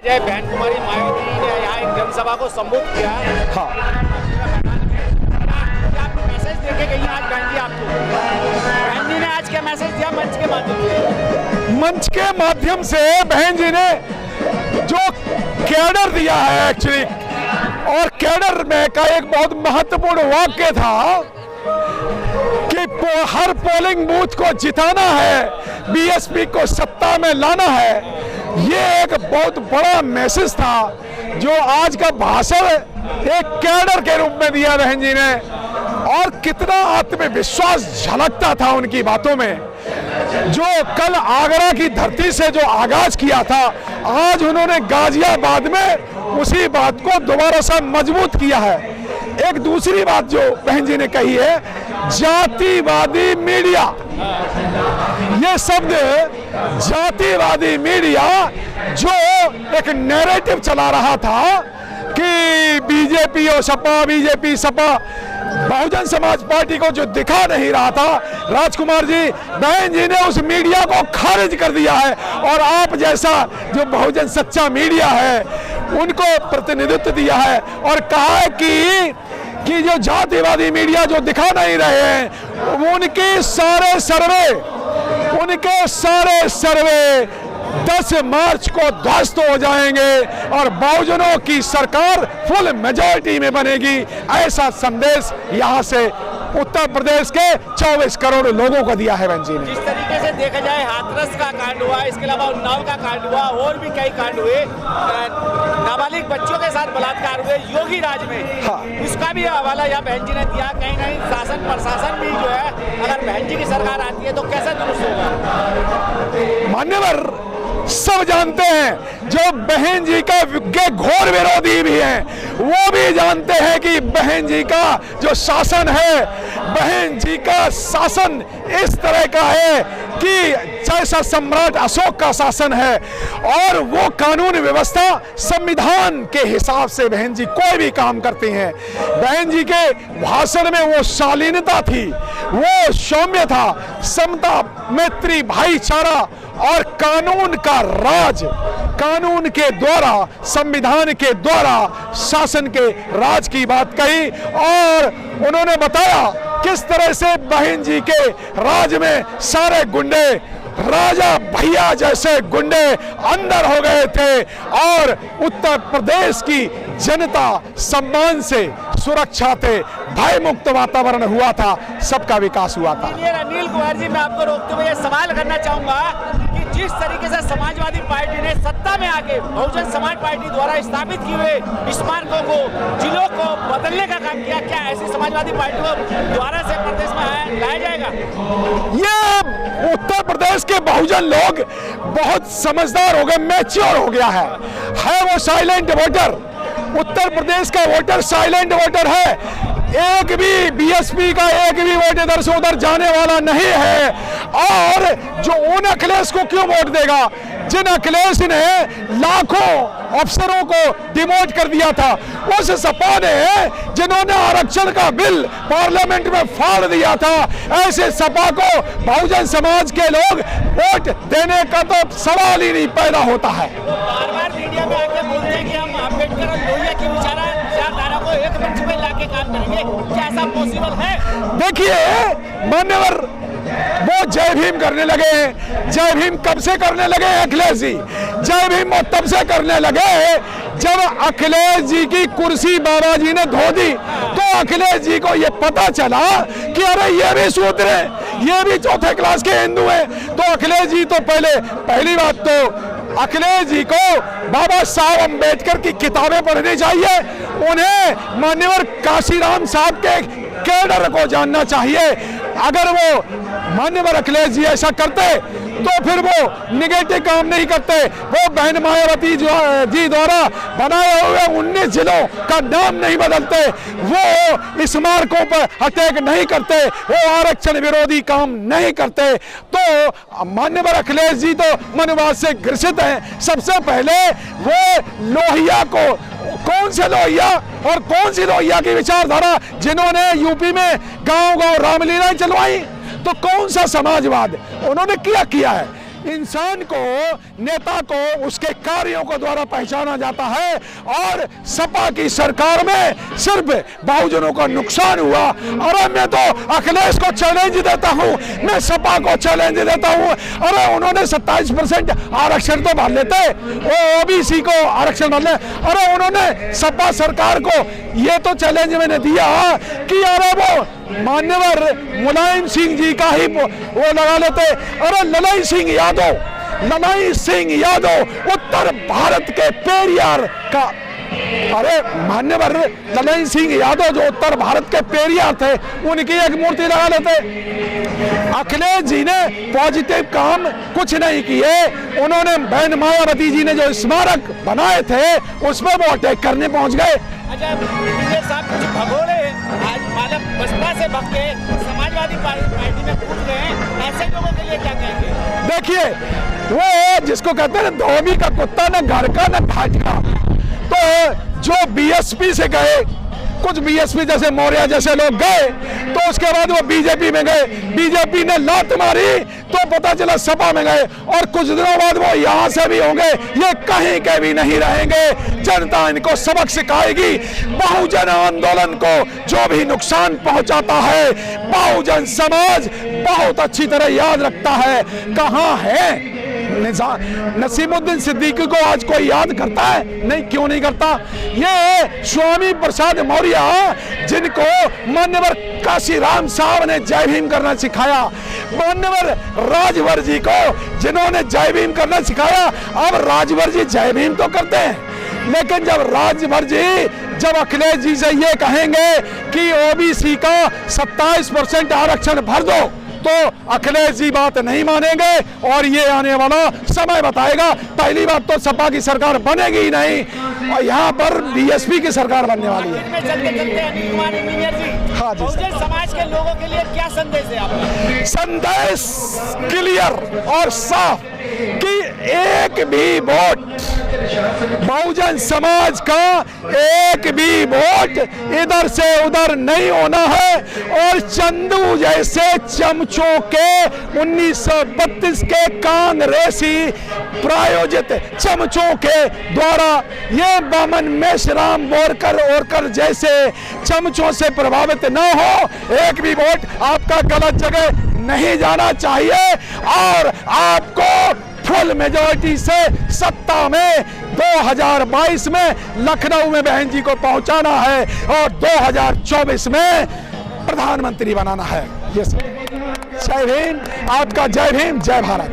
बहन कुमारी मायावती ने यहाँ एक जनसभा को संबोधित किया। हाँ, आप मैसेज देके गई आज बहन जी आपको। बहन जी ने आज क्या मैसेज दिया मंच के माध्यम से? मंच के माध्यम से बहन जी ने जो कैडर दिया है एक्चुअली, और कैडर में का एक बहुत महत्वपूर्ण वाक्य था कि हर पोलिंग बूथ को जिताना है, बीएसपी को सत्ता में लाना है। ये एक बहुत बड़ा मैसेज था जो आज का भाषण एक कैडर के रूप में दिया बहन जी ने, और कितना आत्मविश्वास झलकता था उनकी बातों में। जो कल आगरा की धरती से जो आगाज किया था, आज उन्होंने गाजियाबाद में उसी बात को दोबारा से मजबूत किया है। एक दूसरी बात जो बहन जी ने कही है, जातिवादी मीडिया, ये शब्द जातिवादी मीडिया जो एक नैरेटिव चला रहा था कि बीजेपी और सपा, बीजेपी सपा, बहुजन समाज पार्टी को जो दिखा नहीं रहा था, राजकुमार जी, बहन जी ने उस मीडिया को खारिज कर दिया है। और आप जैसा जो बहुजन सच्चा मीडिया है उनको प्रतिनिधित्व दिया है और कहा है कि जो जातिवादी मीडिया जो दिखा नहीं रहे हैं उनके सारे सर्वे 10 मार्च को ध्वस्त हो जाएंगे और बहुजनों की सरकार फुल मेजॉरिटी में बनेगी। ऐसा संदेश यहां से उत्तर प्रदेश के 24 करोड़ लोगों को दिया है बहन जी ने। जिस तरीके से देखा जाए हाथरस का कांड हुआ, इसके अलावा उन्नाव का कांड हुआ, और भी कई कांड हुए, नाबालिग बच्चों के साथ बलात्कार हुए योगी राज में। हाँ। इसका भी हवाला यहाँ बहन जी ने दिया। कहीं कहीं शासन प्रशासन भी जो है, अगर बहन जी की सरकार आती है तो कैसे दुरुस्त होगा? मान्यवर सब जानते हैं, जो बहन जी का घोर विरोधी भी हैं, वो भी जानते हैं कि बहन जी का जो शासन है, बहन जी का शासन इस तरह का है कि जैसा सम्राट अशोक का शासन है, और वो कानून व्यवस्था संविधान के हिसाब से बहन जी कोई भी काम करती हैं। बहन जी के भाषण में वो शालीनता थी, वो सौम्य था, समता, मैत्री, भाईचारा और कानून का राज, कानून के द्वारा, संविधान के द्वारा शासन के राज की बात कही। और उन्होंने बताया किस तरह से बहन जी के राज में सारे गुंडे, राजा भैया जैसे गुंडे अंदर हो गए थे और उत्तर प्रदेश की जनता सम्मान से, सुरक्षा थे, भय मुक्त वातावरण हुआ था, सबका विकास हुआ था। अनिल कुमार जी, मैं आपको रोकते हुए सवाल करना चाहूंगा कि जिस तरीके से समाजवादी पार्टी ने सत्ता में आके बहुजन समाज पार्टी द्वारा स्थापित किए हुए स्मारकों को, जिलों को बदलने का काम किया, क्या ऐसी समाजवादी पार्टी को द्वारा से प्रदेश में लाया जाएगा? ये उत्तर प्रदेश के बहुजन लोग बहुत समझदार हो गए, मैच्योर हो गया है वो साइलेंट वोटर। उत्तर प्रदेश का वोटर साइलेंट वोटर है। एक भी बीएसपी का एक भी वोट इधर से उधर जाने वाला नहीं है। और जो उन अखिलेश को क्यों वोट देगा जिन अखिलेश ने लाखों अफसरों को डिमोट कर दिया था, उस सपा ने जिन्होंने आरक्षण का बिल पार्लियामेंट में फाड़ दिया था, ऐसे सपा को बहुजन समाज के लोग वोट देने का तो सवाल ही नहीं पैदा होता है। बार-बार मीडिया में आके बोलते हैं कि हम अम्बेडकर और लोहिया की विचारधारा को एक मंच में लाके काम करेंगे, क्या ऐसा पॉसिबल है? देखिए मान्यवर, वो जय भीम करने लगे हैं। जय भीम कब से करने लगे हैं अखिलेश जी? जय भीम वो तब से करने लगे जब अखिलेश जी की कुर्सी बाबा जी ने धो दी, तो अखिलेश जी को ये पता चला कि अरे ये भी शूद्र हैं, ये भी चौथे क्लास के हिंदू हैं। तो अखिलेश जी तो पहली बात तो अखिलेश जी को बाबा साहब अम्बेडकर की किताबें पढ़नी चाहिए। उन्हें मान्यवर काशीराम साहब के कैडर को जानना चाहिए। अगर वो मान्यवर अखिलेश जी ऐसा करते तो फिर वो निगेटिव काम नहीं करते। वो बहन मायावती जी द्वारा बनाए हुए 19 जिलों का नाम नहीं बदलते, वो स्मारकों पर अटैक नहीं करते, वो आरक्षण विरोधी काम नहीं करते। तो मान्यवर अखिलेश जी तो मनवाद से ग्रसित हैं। सबसे पहले वो लोहिया को, कौन से लोहिया और कौन सी लोहिया की विचारधारा, जिन्होंने यूपी में गांव-गांव रामलीलाएं चलवाई, तो कौन सा समाजवाद उन्होंने किया है? इंसान को, नेता को उसके कार्यों को द्वारा पहचाना जाता है। और सपा की सरकार में सिर्फ बहुजनों का नुकसान हुआ। अरे मैं तो अखिलेश को चैलेंज देता हूं, मैं सपा को चैलेंज देता हूं। अरे उन्होंने 27% आरक्षण तो भर लेते, वो ओबीसी को आरक्षण भर ले। अरे उन्होंने सपा सरकार को ये तो चैलेंज मैंने दिया कि अरे वो मान्यवर मुलायम सिंह जी का ही वो लगा लेते। अरे ललाई सिंह यादव उत्तर भारत के पेरियार का, अरे मान्यवर ललाई सिंह यादव जो उत्तर भारत के पेरियार थे, उनकी एक मूर्ति लगा लेते। अखिलेश जी ने पॉजिटिव काम कुछ नहीं किए। उन्होंने बहन मायावती जी ने जो स्मारक बनाए थे उसमें वो अटैक करने पहुंच गए। अच्छा साहब, कुछ भगोड़े आज मालक बसपा से भग के समाजवादी पार्टी में कूद गए हैं, ऐसे लोगों के लिए क्या कहेंगे? देखिए, वो जिसको कहते हैं ना धोबी का कुत्ता, ना घर का ना घाट का। तो जो बीएसपी से गए, कुछ बीएसपी जैसे मौर्य जैसे लोग गए, तो उसके बाद वो बीजेपी में गए, बीजेपी ने लात मारी तो पता चला सपा में गए, और कुछ दिनों बाद वो यहां से भी होंगे, ये कहीं के भी नहीं रहेंगे। जनता इनको सबक सिखाएगी। बहुजन आंदोलन को जो भी नुकसान पहुंचाता है, बहुजन समाज बहुत अच्छी तरह याद रखता है। कहां है नसीमुद्दीन सिद्दीकी को आज कोई याद करता है? नहीं, क्यों नहीं करता? ये स्वामी प्रसाद मौर्य, जिनको मान्यवर काशीराम साहब ने जय भीम करना सिखाया, मान्यवर राजभर जी को जिन्होंने जय भीम करना सिखाया, अब राजभर जी जय भीम तो करते हैं, लेकिन जब राजभर जी जब अखिलेश जी से ये कहेंगे कि ओबीसी का 27% आरक्षण भर दो, तो अखिलेश जी बात नहीं मानेंगे, और ये आने वाला समय बताएगा। पहली बात तो सपा की सरकार बनेगी ही नहीं, और यहाँ पर बीएसपी की सरकार बनने वाली है। चलते अनिल कुमार इंजीनियर जी, हाँ जी, बहुजन समाज के लोगों के लिए क्या संदेश है आपका? संदेश क्लियर और साफ कि एक भी वोट बहुजन समाज का, एक भी वोट इधर से उधर नहीं होना है। और चंदू जैसे चमचों के 1932 के कांग्रेसी प्रायोजित चमचों के द्वारा ये बामन मेश्राम बोरकर जैसे चमचों से प्रभावित न हो, एक भी वोट आपका गलत जगह नहीं जाना चाहिए। और आपको फुल मेजॉरिटी से सत्ता में 2022 में लखनऊ में बहन जी को पहुंचाना है, और 2024 में प्रधानमंत्री बनाना है। ये जय भीम, आपका जय भीम, जय भारत।